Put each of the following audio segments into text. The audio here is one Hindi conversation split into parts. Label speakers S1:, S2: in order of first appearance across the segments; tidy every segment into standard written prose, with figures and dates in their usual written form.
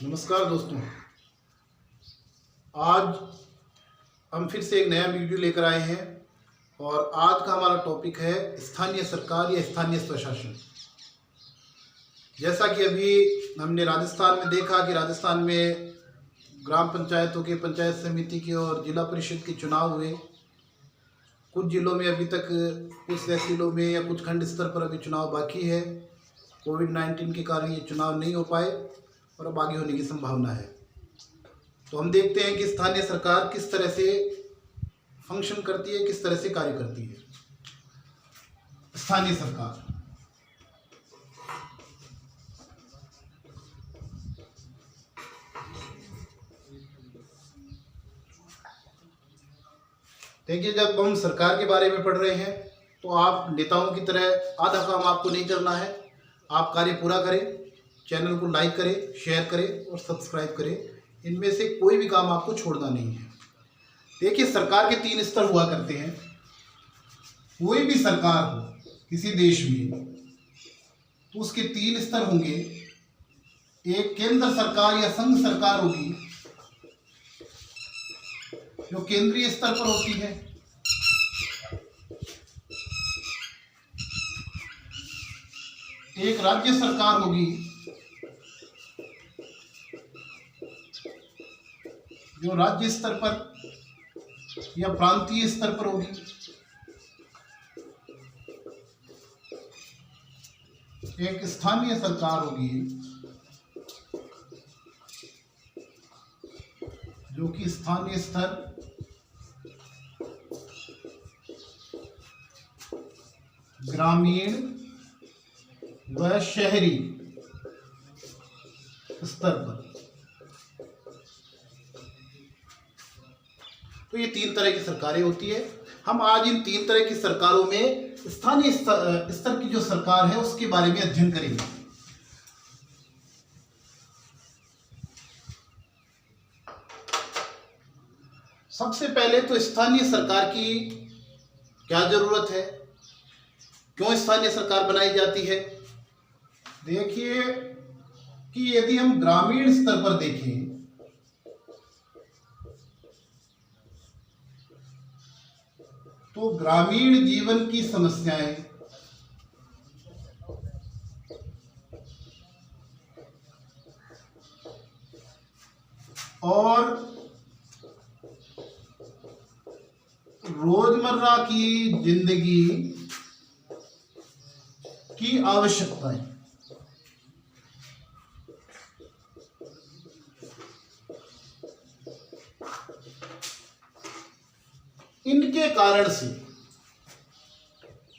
S1: नमस्कार दोस्तों, आज हम फिर से एक नया वीडियो लेकर आए हैं और आज का हमारा टॉपिक है स्थानीय सरकार या स्थानीय स्वशासन। जैसा कि अभी हमने राजस्थान में देखा कि राजस्थान में ग्राम पंचायतों के, पंचायत समिति के और जिला परिषद के चुनाव हुए। कुछ जिलों में अभी तक, कुछ तहसीलों में या कुछ खंड स्तर पर अभी चुनाव बाकी है। कोविड-19 के कारण ये चुनाव नहीं हो पाए और अब आगे होने की संभावना है। तो हम देखते हैं कि स्थानीय सरकार किस तरह से फंक्शन करती है, किस तरह से कार्य करती है। स्थानीय सरकार देखिए, जब हम सरकार के बारे में पढ़ रहे हैं तो आप नेताओं की तरह आधा काम आपको नहीं करना है। आप कार्य पूरा करें, चैनल को लाइक करें, शेयर करें और सब्सक्राइब करें। इनमें से कोई भी काम आपको छोड़ना नहीं है। देखिए, सरकार के 3 स्तर हुआ करते हैं। कोई भी सरकार हो किसी देश में तो उसके 3 स्तर होंगे। एक केंद्र सरकार या संघ सरकार होगी जो केंद्रीय स्तर पर होती है। एक राज्य सरकार होगी जो राज्य स्तर पर या प्रांतीय स्तर पर होगी। एक स्थानीय सरकार होगी जो कि स्थानीय स्तर, ग्रामीण व शहरी स्तर पर। तो ये 3 तरह की सरकारें होती है। हम आज इन 3 तरह की सरकारों में स्थानीय स्तर की जो सरकार है उसके बारे में अध्ययन करेंगे। सबसे पहले तो स्थानीय सरकार की क्या जरूरत है, क्यों स्थानीय सरकार बनाई जाती है। देखिए कि यदि हम ग्रामीण स्तर पर देखें तो ग्रामीण जीवन की समस्याएं और रोजमर्रा की जिंदगी की आवश्यकताएं, इनके कारण से,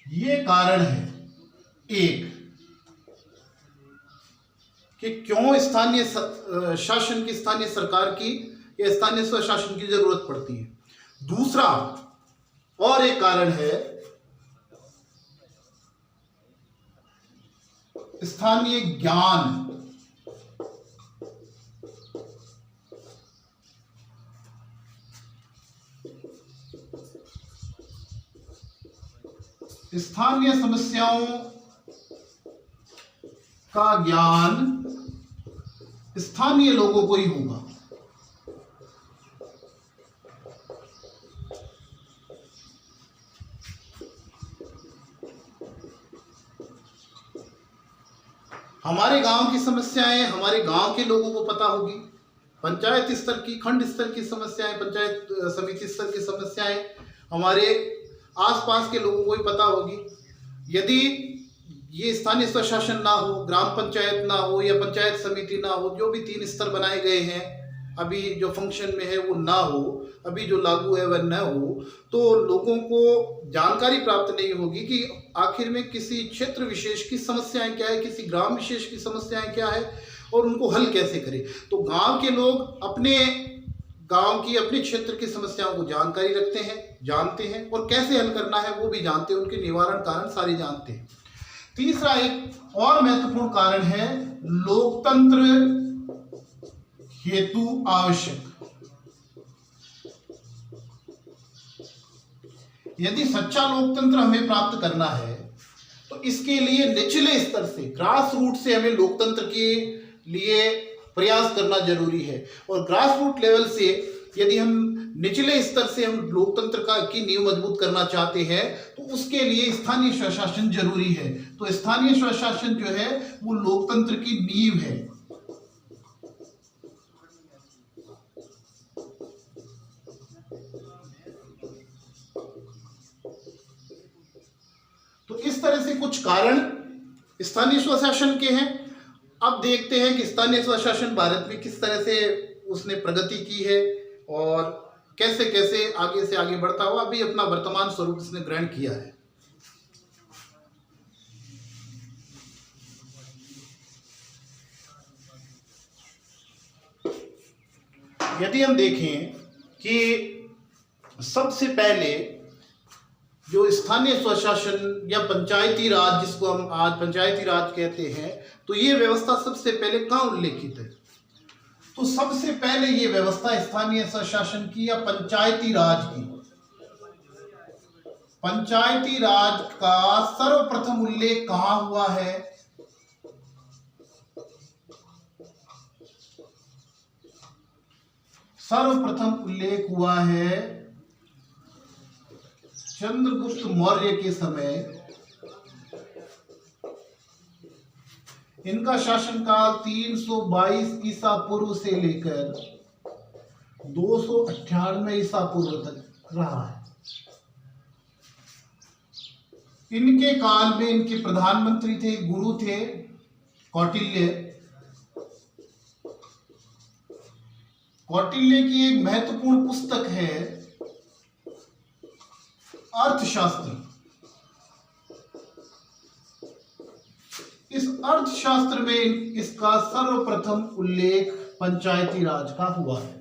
S1: ये कारण है एक कि क्यों स्थानीय शासन की, स्थानीय सरकार की या स्थानीय स्वशासन की जरूरत पड़ती है। दूसरा और एक कारण है स्थानीय ज्ञान। स्थानीय समस्याओं का ज्ञान स्थानीय लोगों को ही होगा। हमारे गांव की समस्याएं हमारे गांव के लोगों को पता होगी। पंचायत स्तर की, खंड स्तर की समस्याएं, पंचायत समिति स्तर की समस्याएं हमारे आसपास के लोगों को ही पता होगी। यदि ये स्थानीय स्वशासन ना हो, ग्राम पंचायत ना हो या पंचायत समिति ना हो, जो भी 3 स्तर बनाए गए हैं अभी जो फंक्शन में है वो ना हो, अभी जो लागू है वह न हो, तो लोगों को जानकारी प्राप्त नहीं होगी कि आखिर में किसी क्षेत्र विशेष की समस्याएं क्या है, किसी ग्राम विशेष की समस्याएं क्या है और उनको हल कैसे करें। तो गांव के लोग अपने गांव की, अपने क्षेत्र की समस्याओं को जानकारी रखते हैं, जानते हैं और कैसे हल करना है वो भी जानते हैं, उनके निवारण कारण सारे जानते हैं। तीसरा एक और महत्वपूर्ण कारण है लोकतंत्र हेतु आवश्यक। यदि सच्चा लोकतंत्र हमें प्राप्त करना है तो इसके लिए निचले स्तर से, ग्रास रूट से हमें लोकतंत्र के लिए प्रयास करना जरूरी है। और ग्रास रूट लेवल से यदि हम निचले स्तर से हम लोकतंत्र की नींव मजबूत करना चाहते हैं तो उसके लिए स्थानीय स्वशासन जरूरी है। तो स्थानीय स्वशासन जो है वो लोकतंत्र की नींव है। तो इस तरह से कुछ कारण स्थानीय स्वशासन के हैं। अब देखते हैं कि स्थानीय स्वशासन भारत में किस तरह से उसने प्रगति की है और कैसे कैसे आगे से आगे बढ़ता हुआ अभी अपना वर्तमान स्वरूप इसने ग्रहण किया है। यदि हम देखें कि सबसे पहले जो स्थानीय स्वशासन या पंचायती राज, जिसको हम आज पंचायती राज कहते हैं, तो ये व्यवस्था सबसे पहले कहाँ उल्लेखित है? तो सबसे पहले ये व्यवस्था स्थानीय स्वशासन की या पंचायती राज की, पंचायती राज का सर्वप्रथम उल्लेख कहाँ हुआ है? सर्वप्रथम उल्लेख हुआ है चंद्रगुप्त मौर्य के समय। इनका शासनकाल 322 ईसा पूर्व से लेकर 298 ईसा पूर्व तक रहा है। इनके काल में इनके प्रधानमंत्री थे, गुरु थे कौटिल्य। कौटिल्य की एक महत्वपूर्ण पुस्तक है अर्थशास्त्र। इस अर्थशास्त्र में इसका सर्वप्रथम उल्लेख पंचायती राज का हुआ है।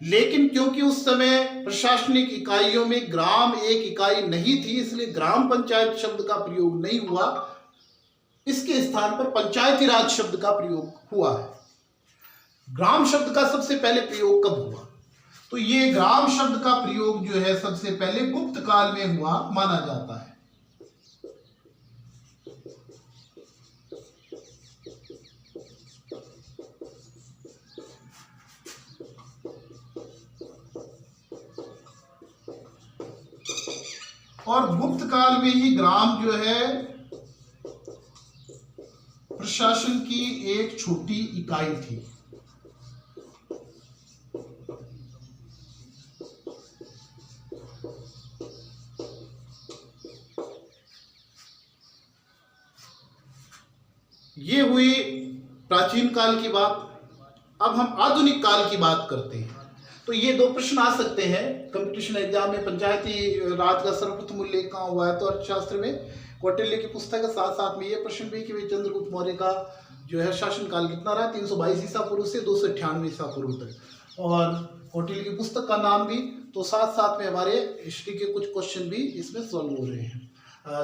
S1: लेकिन क्योंकि उस समय प्रशासनिक इकाइयों में ग्राम एक इकाई नहीं थी, इसलिए ग्राम पंचायत शब्द का प्रयोग नहीं हुआ। इसके स्थान पर पंचायती राज शब्द का प्रयोग हुआ है। ग्राम शब्द का सबसे पहले प्रयोग कब हुआ? तो ये ग्राम शब्द का प्रयोग जो है सबसे पहले गुप्त काल में हुआ माना जाता है। और गुप्त काल में ही ग्राम जो है प्रशासन की एक छोटी इकाई थी। ये हुई प्राचीन काल की बात। अब हम आधुनिक काल की बात करते हैं। तो ये दो प्रश्न आ सकते हैं कंपटीशन एग्जाम में, पंचायती राज का सर्वप्रथम उल्लेख कहाँ हुआ है? तो अर्थशास्त्र में कौटिल्य की पुस्तक के साथ साथ में ये प्रश्न भी कि भाई चंद्रगुप्त मौर्य का जो है शासनकाल कितना रहा? 322 ईसा पूर्व से 298 ईसा पूर्व तक। और कौटिल्य की पुस्तक का नाम भी, तो साथ साथ में हमारे हिस्ट्री के कुछ क्वेश्चन भी इसमें सॉल्व हो रहे हैं।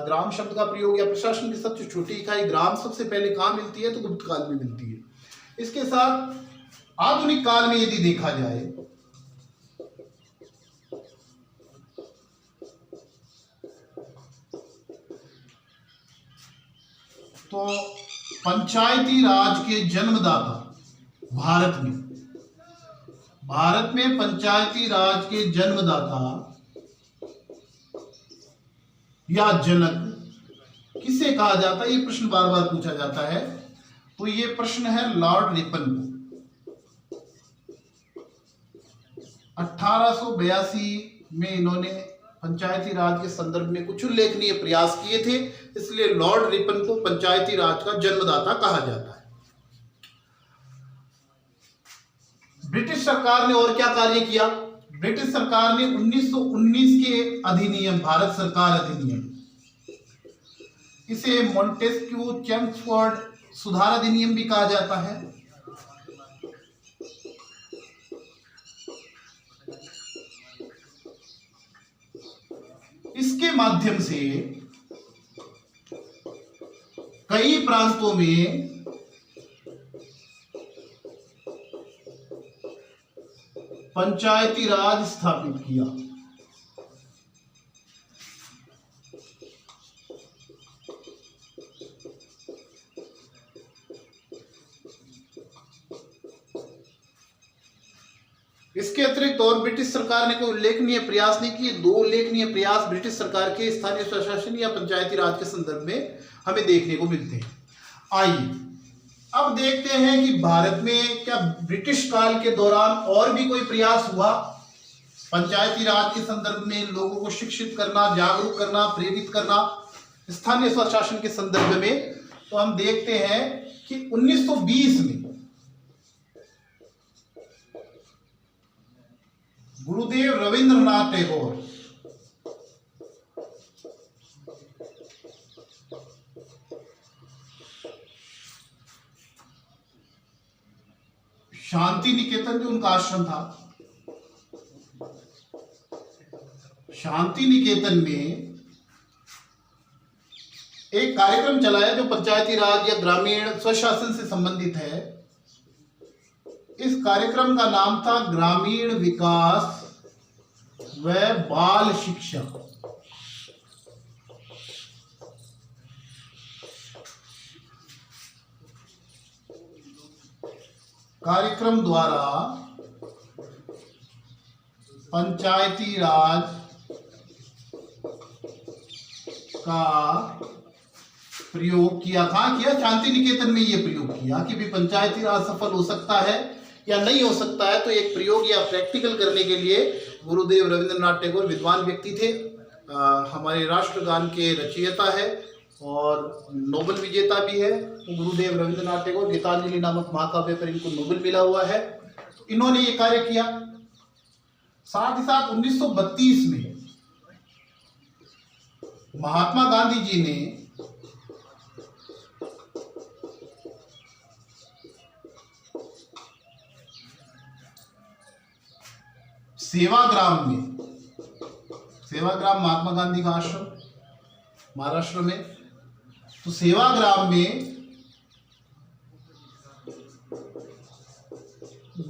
S1: ग्राम शब्द का प्रयोग या प्रशासन की सबसे छोटी इकाई ग्राम सबसे पहले कहाँ मिलती है? तो गुप्त काल में मिलती है। इसके साथ आधुनिक काल में यदि देखा जाए तो पंचायती राज के जन्मदाता भारत में पंचायती राज के जन्मदाता या जनक किसे कहा जाता है? ये प्रश्न बार बार पूछा जाता है। तो ये प्रश्न है लॉर्ड रिपन को। 1882 में इन्होंने पंचायती राज के संदर्भ में कुछ उल्लेखनीय प्रयास किए थे, इसलिए लॉर्ड रिपन को पंचायती राज का जन्मदाता कहा जाता है। ब्रिटिश सरकार ने और क्या कार्य किया? ब्रिटिश सरकार ने 1919 के अधिनियम, भारत सरकार अधिनियम, इसे मॉन्टेस्क्यू चेम्सफोर्ड सुधार अधिनियम भी कहा जाता है। इसके माध्यम से कई प्रांतों में पंचायती राज स्थापित किया। इसके अतिरिक्त और ब्रिटिश सरकार ने कोई उल्लेखनीय प्रयास नहीं किए। 2 उल्लेखनीय प्रयास ब्रिटिश सरकार के स्थानीय स्वशासन या पंचायती राज के संदर्भ में हमें देखने को मिलते हैं। आइए अब देखते हैं कि भारत में क्या ब्रिटिश काल के दौरान और भी कोई प्रयास हुआ पंचायती राज के संदर्भ में लोगों को शिक्षित करना, जागरूक करना, प्रेरित करना स्थानीय स्वशासन के संदर्भ में। तो हम देखते हैं कि 1920 में गुरुदेव रविंद्रनाथ टैगोर शांति निकेतन जो उनका आश्रम था, शांति निकेतन में एक कार्यक्रम चलाया जो पंचायती राज या ग्रामीण स्वशासन से संबंधित है। इस कार्यक्रम का नाम था ग्रामीण विकास व बाल शिक्षा। कार्यक्रम द्वारा पंचायती राज का प्रयोग किया था। शांति निकेतन में यह प्रयोग किया कि भी पंचायती राज सफल हो सकता है या नहीं हो सकता है। तो एक प्रयोग या प्रैक्टिकल करने के लिए गुरुदेव रविंद्रनाथ टैगोर विद्वान व्यक्ति थे, हमारे राष्ट्रगान के रचयिता है और नोबेल विजेता भी है। तो गुरुदेव रविंद्रनाथ टैगोर गीतांजलि नामक महाकाव्य पर इनको नोबेल मिला हुआ है। तो इन्होंने ये कार्य किया। साथ ही साथ 1932 में महात्मा गांधी जी ने सेवाग्राम में, सेवाग्राम महात्मा गांधी का आश्रम महाराष्ट्र में, तो सेवाग्राम में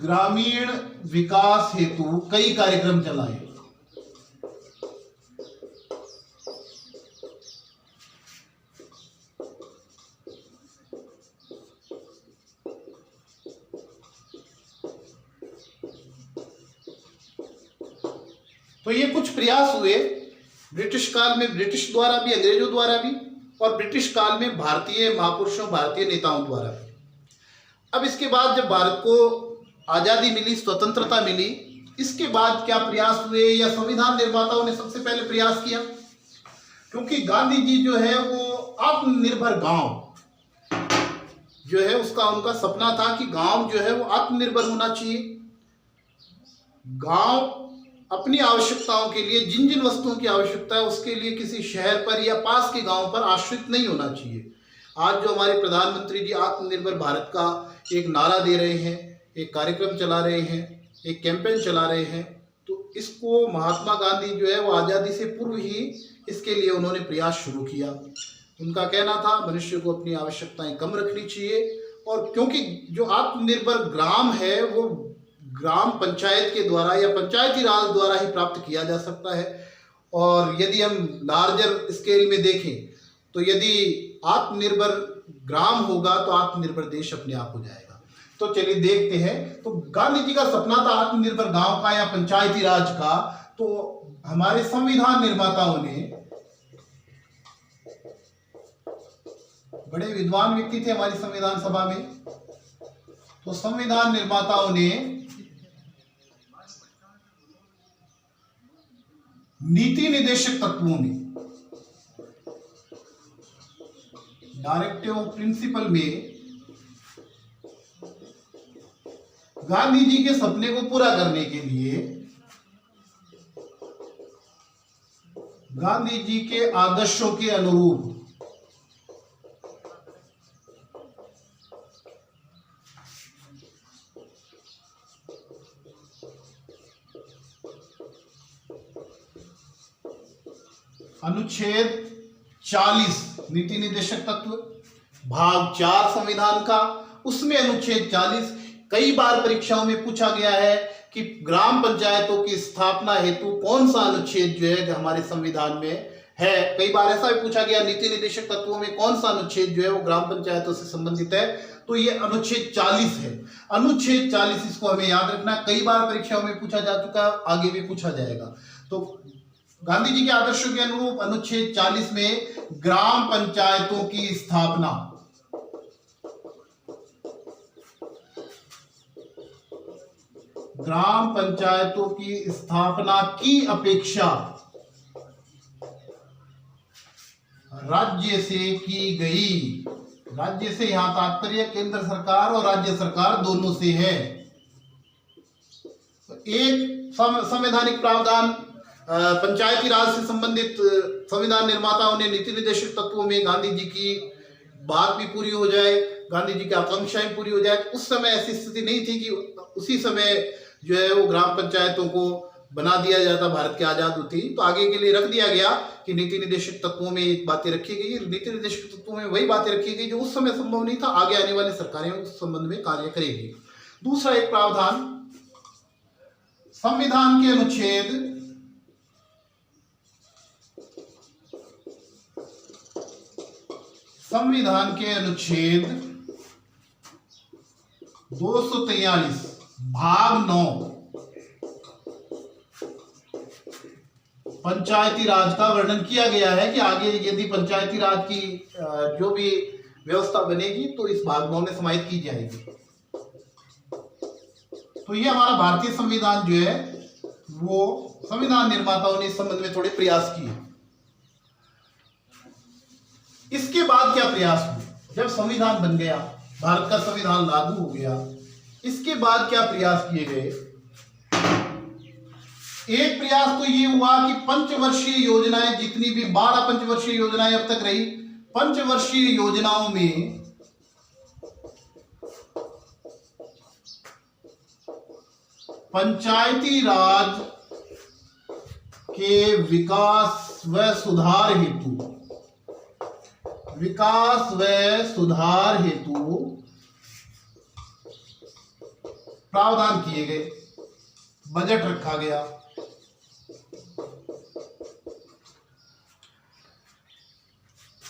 S1: ग्रामीण विकास हेतु कई कार्यक्रम चलाए। तो ये कुछ प्रयास हुए ब्रिटिश काल में, ब्रिटिश द्वारा भी, अंग्रेजों द्वारा भी, और ब्रिटिश काल में भारतीय महापुरुषों, भारतीय नेताओं द्वारा भी। अब इसके बाद जब भारत को आज़ादी मिली, स्वतंत्रता मिली, इसके बाद क्या प्रयास हुए या संविधान निर्माताओं ने सबसे पहले प्रयास किया? क्योंकि गांधी जी जो है वो आत्मनिर्भर गांव जो है उसका उनका सपना था कि गांव जो है वो आत्मनिर्भर होना चाहिए। गांव अपनी आवश्यकताओं के लिए, जिन जिन वस्तुओं की आवश्यकता है उसके लिए किसी शहर पर या पास के गांव पर आश्रित नहीं होना चाहिए। आज जो हमारे प्रधानमंत्री जी आत्मनिर्भर भारत का एक नारा दे रहे हैं, एक कार्यक्रम चला रहे हैं, एक कैंपेन चला रहे हैं, तो इसको महात्मा गांधी जो है वो आज़ादी से पूर्व ही इसके लिए उन्होंने प्रयास शुरू किया। उनका कहना था मनुष्य को अपनी आवश्यकताएं कम रखनी चाहिए, और क्योंकि जो आत्मनिर्भर ग्राम है वो ग्राम पंचायत के द्वारा या पंचायती राज द्वारा ही प्राप्त किया जा सकता है। और यदि हम लार्जर स्केल में देखें तो यदि आत्मनिर्भर ग्राम होगा तो आत्मनिर्भर देश अपने आप हो जाएगा। तो चलिए देखते हैं। तो गांधी जी का सपना था आत्मनिर्भर गांव का या पंचायती राज का। तो हमारे संविधान निर्माताओं ने, बड़े विद्वान व्यक्ति थे हमारी संविधान सभा में, तो संविधान निर्माताओं ने नीति निदेशक तत्वों में, डायरेक्टिव प्रिंसिपल में गांधी जी के सपने को पूरा करने के लिए, गांधी जी के आदर्शों के अनुरूप अनुच्छेद 40 नीति निदेशक तत्व भाग 4 संविधान का, उसमें अनुच्छेद 40 कई बार परीक्षाओं में पूछा गया है कि ग्राम पंचायतों की स्थापना हेतु कौन सा अनुच्छेद जो है हमारे संविधान में है। कई बार ऐसा भी पूछा गया नीति निर्देशक तत्वों में कौन सा अनुच्छेद जो है वो ग्राम पंचायतों से संबंधित है, तो ये अनुच्छेद 40 है। अनुच्छेद 40 इसको हमें याद रखना, कई बार परीक्षाओं में पूछा जा चुका, आगे भी पूछा जाएगा। तो गांधी जी के आदर्शों के अनुरूप अनुच्छेद 40 में ग्राम पंचायतों की स्थापना, ग्राम पंचायतों की स्थापना की अपेक्षा राज्य से की गई। राज्य से यहां तात्पर्य केंद्र सरकार और राज्य सरकार दोनों से है। एक संवैधानिक प्रावधान पंचायती राज से संबंधित संविधान निर्माताओं ने नीति निर्देशक तत्वों में गांधी जी की बात भी पूरी हो जाए, गांधी जी की आकांक्षाएं पूरी हो जाए। तो उस समय ऐसी स्थिति नहीं थी कि उसी समय जो है वो ग्राम पंचायतों को बना दिया जाता, भारत की आजाद होती। तो आगे के लिए रख दिया गया कि नीति निर्देशक तत्वों में एक बातें रखी गई, नीति निर्देशक तत्वों में वही बातें रखी गई जो उस समय संभव नहीं था, आगे आने वाली सरकारें उस संबंध में कार्य करेगी। दूसरा एक प्रावधान संविधान के अनुच्छेद 243 भाग 9 पंचायती राज का वर्णन किया गया है कि आगे यदि पंचायती राज की जो भी व्यवस्था बनेगी तो इस भाग 9 में समाहित की जाएगी। तो ये हमारा भारतीय संविधान जो है वो संविधान निर्माताओं ने इस संबंध में थोड़े प्रयास किए। इसके बाद क्या प्रयास हुए? जब संविधान बन गया, भारत का संविधान लागू हो गया, इसके बाद क्या प्रयास किए गए? एक प्रयास तो ये हुआ कि पंचवर्षीय योजनाएं, जितनी भी 12 पंचवर्षीय योजनाएं अब तक रही, पंचवर्षीय योजनाओं में पंचायती राज के विकास व सुधार हेतु प्रावधान किए गए, बजट रखा गया।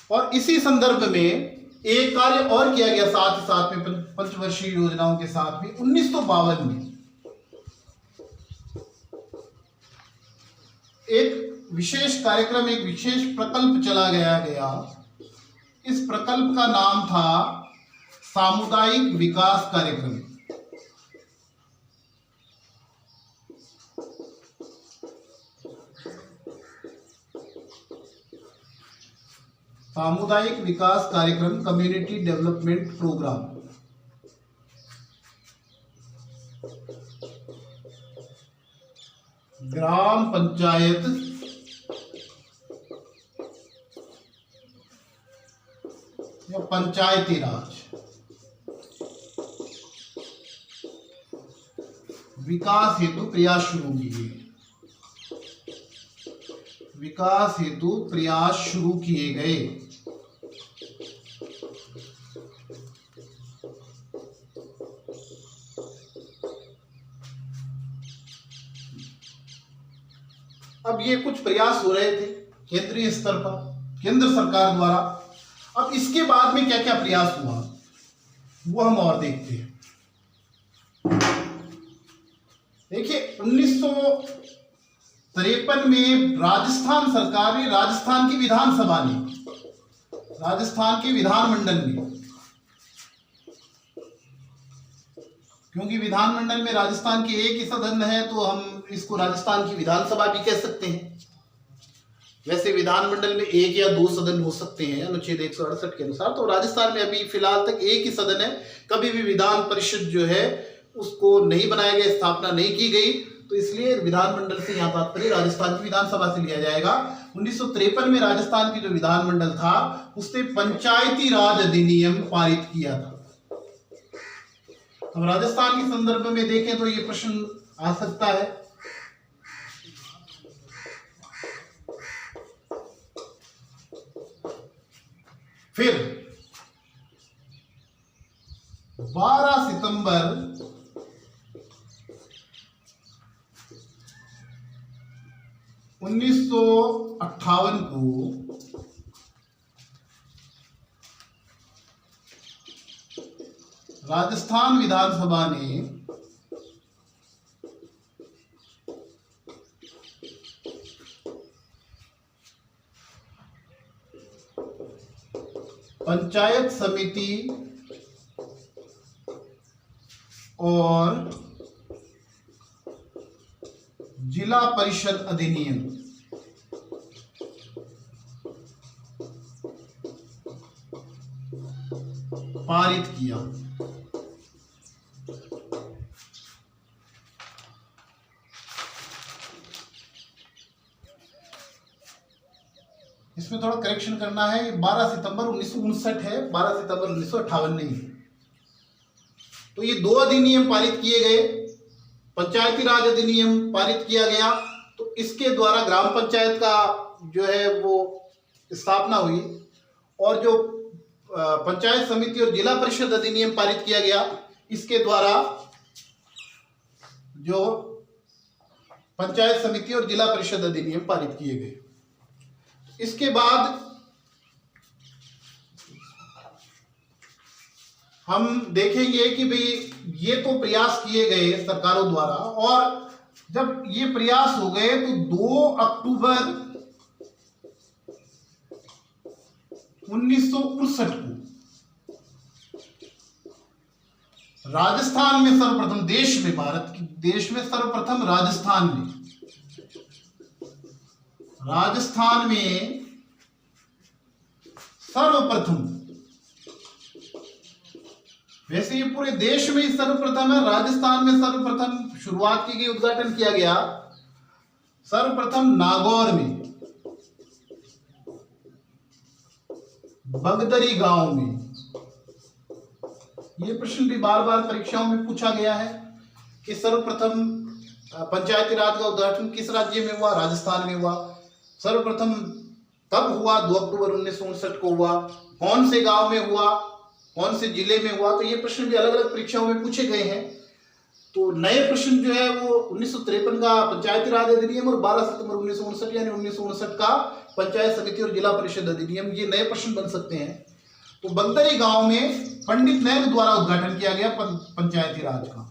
S1: और इसी संदर्भ में एक कार्य और किया गया साथ ही साथ में, पंचवर्षीय योजनाओं के साथ में 1952 में एक विशेष कार्यक्रम, एक विशेष प्रकल्प चलाया गया। इस प्रकल्प का नाम था सामुदायिक विकास कार्यक्रम। सामुदायिक विकास कार्यक्रम, कम्युनिटी डेवलपमेंट प्रोग्राम। ग्राम पंचायत या पंचायती राज विकास हेतु प्रयास शुरू किए, विकास हेतु प्रयास शुरू किए गए। अब ये कुछ प्रयास हो रहे थे केंद्रीय स्तर पर, केंद्र सरकार द्वारा। अब इसके बाद में क्या क्या प्रयास हुआ वो हम और देखते हैं। देखिए 1953 में राजस्थान सरकार ने, राजस्थान की विधानसभा ने, राजस्थान के विधानमंडल में, क्योंकि विधानमंडल में राजस्थान के एक ही सदन है तो हम इसको राजस्थान की विधानसभा भी कह सकते हैं। वैसे विधानमंडल में एक या दो सदन हो सकते हैं अनुच्छेद 168 के अनुसार, तो राजस्थान में अभी फिलहाल तक एक ही सदन है। कभी भी विधान परिषद जो है उसको नहीं बनाया गया, स्थापना नहीं की गई, तो इसलिए विधानमंडल से यहाँ तात्पर्य राजस्थान की विधानसभा से लिया जाएगा। 1953 में राजस्थान की जो विधानमंडल था उसने पंचायती राज अधिनियम पारित किया था। अब राजस्थान के संदर्भ में देखें तो ये प्रश्न आ सकता है। फिर 12 सितंबर 1958 1958 को राजस्थान विधानसभा ने पंचायत समिति और जिला परिषद अधिनियम पारित किया। इसमें थोड़ा करेक्शन करना है, 12 सितंबर 1959 है, 12 सितंबर 1958 नहीं है। तो ये दो अधिनियम पारित किए गए। पंचायती राज अधिनियम पारित किया गया, तो इसके द्वारा ग्राम पंचायत का जो है वो स्थापना हुई, और जो पंचायत समिति और जिला परिषद अधिनियम पारित किया गया, इसके द्वारा जो पंचायत समिति और जिला परिषद अधिनियम पारित किए गए। इसके बाद हम देखेंगे कि भाई ये तो प्रयास किए गए सरकारों द्वारा, और जब ये प्रयास हो गए तो 2 अक्टूबर 1959 को राजस्थान में सर्वप्रथम, देश में, भारत की देश में सर्वप्रथम राजस्थान में सर्वप्रथम, वैसे ये पूरे देश में ही सर्वप्रथम है, राजस्थान में सर्वप्रथम शुरुआत की गई, उद्घाटन किया गया सर्वप्रथम नागौर में, बगदरी गांव में। ये प्रश्न भी बार बार परीक्षाओं में पूछा गया है कि सर्वप्रथम पंचायती राज का उद्घाटन किस राज्य में हुआ? राजस्थान में हुआ। सर्वप्रथम कब हुआ? 2 अक्टूबर 1959 को हुआ। कौन से गांव में हुआ? कौन से जिले में हुआ? तो ये प्रश्न भी अलग अलग परीक्षाओं में पूछे गए हैं। तो नए प्रश्न जो है वो 1953 का पंचायती राज अधिनियम और 12 सितंबर 1959 यानी 1959 का पंचायत समिति और जिला परिषद अधिनियम, ये नए प्रश्न बन सकते हैं। तो बगदरी गांव में पंडित नेहरू द्वारा उद्घाटन किया गया पंचायती राज का।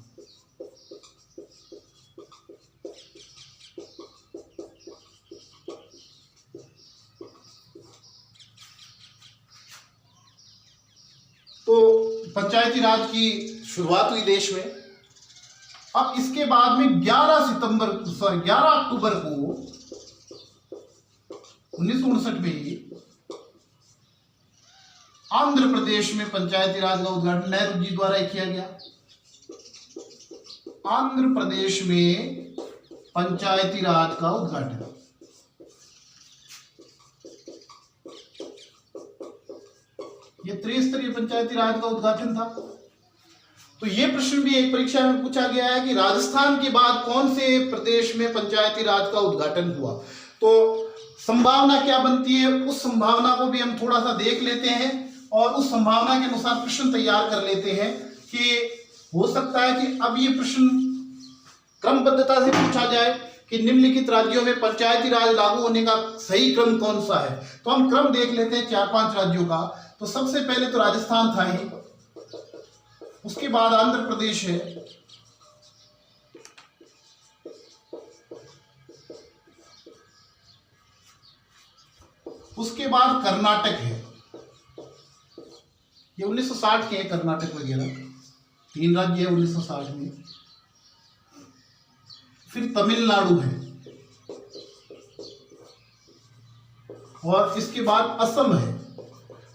S1: तो पंचायती राज की शुरुआत हुई देश में। अब इसके बाद में 11 अक्टूबर को 1959 में ही आंध्र प्रदेश में पंचायती राज का उद्घाटन नेहरू जी द्वारा किया गया। आंध्र प्रदेश में पंचायती राज का उद्घाटन। ये त्रिस्तरीय पंचायती राज का उद्घाटन था। तो ये प्रश्न भी एक परीक्षा में पूछा गया है कि राजस्थान के बाद कौन से प्रदेश में पंचायती राज का उद्घाटन हुआ। तो संभावना क्या बनती है, उस संभावना को भी हम थोड़ा सा देख लेते हैं और उस संभावना के अनुसार प्रश्न तैयार कर लेते हैं कि हो सकता है कि अब ये प्रश्न क्रमबद्धता से पूछा जाए कि निम्नलिखित राज्यों में पंचायती राज लागू होने का सही क्रम कौन सा है। तो हम क्रम देख लेते हैं 4-5 राज्यों का। तो सबसे पहले तो राजस्थान था ही, उसके बाद आंध्र प्रदेश है, उसके बाद कर्नाटक है। ये 1960 के हैं कर्नाटक वगैरह, 3 राज्य है 1960 में। फिर तमिलनाडु है और इसके बाद असम है।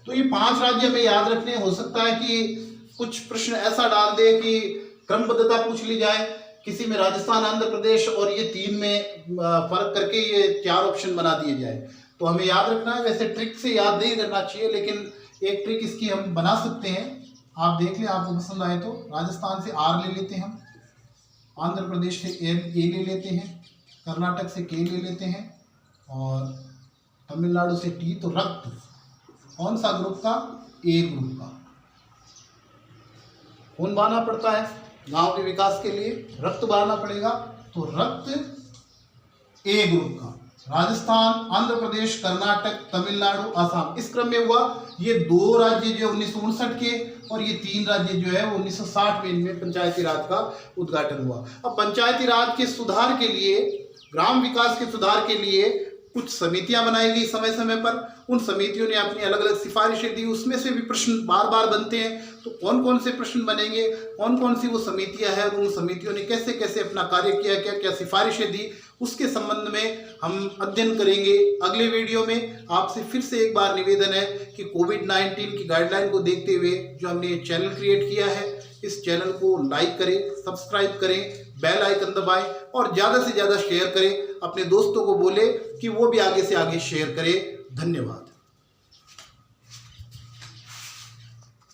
S1: तो ये 5 राज्य में याद रखने। हो सकता है कि कुछ प्रश्न ऐसा डाल दे कि क्रमबद्धता पूछ ली जाए, किसी में राजस्थान, आंध्र प्रदेश और ये 3 में फर्क करके ये 4 ऑप्शन बना दिए जाए। तो हमें याद रखना है। वैसे ट्रिक से याद नहीं करना चाहिए, लेकिन एक ट्रिक इसकी हम बना सकते हैं। आप देख लें, आपको पसंद आए तो। राजस्थान से R ले लेते हैं हम, आंध्र प्रदेश से A ले लेते हैं, कर्नाटक से K ले लेते हैं और तमिलनाडु से T। तो रक्त कौन सा ग्रुप का? A ग्रुप का। खून बहाना पड़ता है गांव के विकास के लिए, रक्त बहाना पड़ेगा। तो रक्त A ग्रुप का। राजस्थान, आंध्र प्रदेश, कर्नाटक, तमिलनाडु, असम, इस क्रम में हुआ। ये 2 राज्य जो 1959 के और ये 3 राज्य जो है 1960 में इनमें पंचायती राज का उद्घाटन हुआ। अब पंचायती राज के सुधार के लिए, ग्राम विकास के सुधार के लिए कुछ समितियां बनाई गई समय समय पर। उन समितियों ने अपनी अलग अलग सिफारिशें दी। उसमें से भी प्रश्न बार बार बनते हैं। तो कौन कौन से प्रश्न बनेंगे, कौन कौन सी वो समितियां हैं, उन समितियों ने कैसे कैसे अपना कार्य किया, क्या क्या सिफारिशें दी, उसके संबंध में हम अध्ययन करेंगे अगले वीडियो में। आपसे फिर से एक बार निवेदन है कि कोविड-19 की गाइडलाइन को देखते हुए जो हमने ये चैनल क्रिएट किया है, इस चैनल को लाइक करें, सब्सक्राइब करें, बेल आइकन दबाएं और ज़्यादा से ज़्यादा शेयर करें। अपने दोस्तों को बोले कि वो भी आगे से आगे शेयर करें। धन्यवाद।